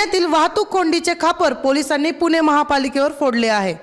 पुण्यातील वाहतूक कोंडीचे खापर पोलिसांनी पुणे महापालिकेवर फोडले आहे।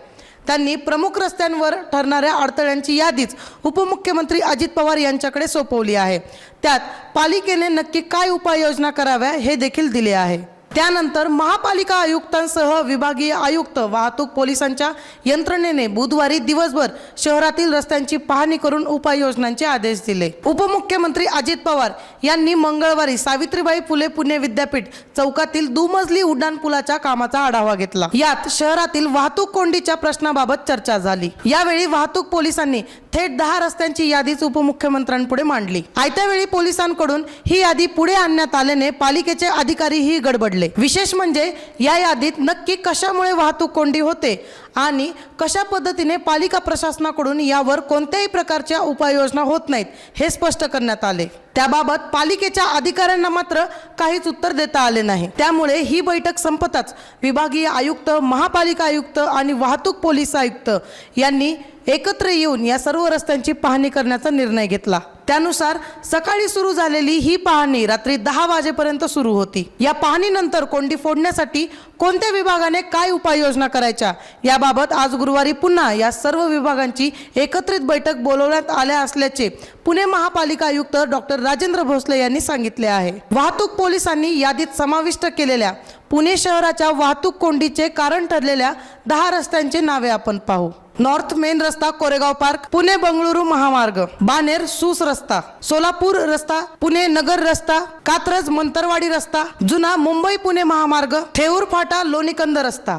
त्यांनी प्रमुख रस्त्यांवर ठरणाऱ्या अडथळ्यांची यादीच उपमुख्यमंत्री अजित पवार यांच्याकडे सोपवली आहे। त्यात पालिकेने नक्की काय उपाययोजना कराव्या हे देखील दिले आहे। त्यानंतर महापालिका आयुक्तांसह विभागीय आयुक्त वाहतूक पोलिसांच्या यंत्रणेने बुधवारी दिवसभर शहरातील रस्त्यांची पाहणी करून उपाययोजनांचे आदेश दिले। उपमुख्यमंत्री अजित पवार यांनी मंगळवारी सावित्रीबाई फुले पुणे विद्यापीठ चौकातील दुमजली उड्डाणपुलाच्या कामाचा आढावा घेतला। यात शहरातील वाहतूक कोंडीच्या प्रश्नाबाबत चर्चा झाली। यावेळी वाहतूक पोलिसांनी थेट 10 रस्त्यांची यादीच उपमुख्यमंत्र्यांपुढे मांडली। आयत्या वेळी पोलिसांकडून ही यादी पुढे आणण्यात आल्याने पालिकेचे अधिकारीही गडबडले। विशेष म्हणजे या यादीत नक्की कशामुळे वाहतूक कोंडी होते आणि कशा पद्धतीने पालिका प्रशासनाकडून यावर कोणत्याही प्रकारच्या उपाययोजना होत नाहीत हे स्पष्ट करण्यात आले। त्याबाबत पालिकेच्या अधिकाऱ्यांना मात्र काहीच उत्तर देता आले नाही। त्यामुळे ही बैठक संपताच विभागीय आयुक्त, महापालिका आयुक्त आणि वाहतूक पोलीस आयुक्त यांनी एकत्र येऊन या सर्व रस्त्यांची पाहणी करण्याचा निर्णय घेतला। त्यानुसार सकाळी सुरू झालेली ही पाहणी रात्री 10 वाजेपर्यंत सुरू होती। या पाहणीनंतर कोंडी फोडण्यासाठी कोणत्या विभागाने काय उपाययोजना करायच्या याबाबत आज गुरुवारी पुन्हा या सर्व विभागांची एकत्रित बैठक बोलवण्यात आल्या असल्याचे पुणे महापालिका आयुक्त डॉक्टर राजेंद्र भोसले यांनी सांगितले आहे। वाहतूक पोलिसांनी यादीत समाविष्ट केलेल्या पुणे शहराच्या वाहतूक कोंडीचे कारण ठरलेल्या 10 रस्त्यांची नावे आपण पाहू। नॉर्थ मेन रस्ता कोरेगाव पार्क, पुणे बंगळुरू महामार्ग, बानेर सूस रस्ता, सोलापूर रस्ता, पुणे नगर रस्ता, कात्रज मंतरवाडी रस्ता, जुना मुंबई पुणे महामार्ग, ठेऊर फाटा लोणीकंद रस्ता,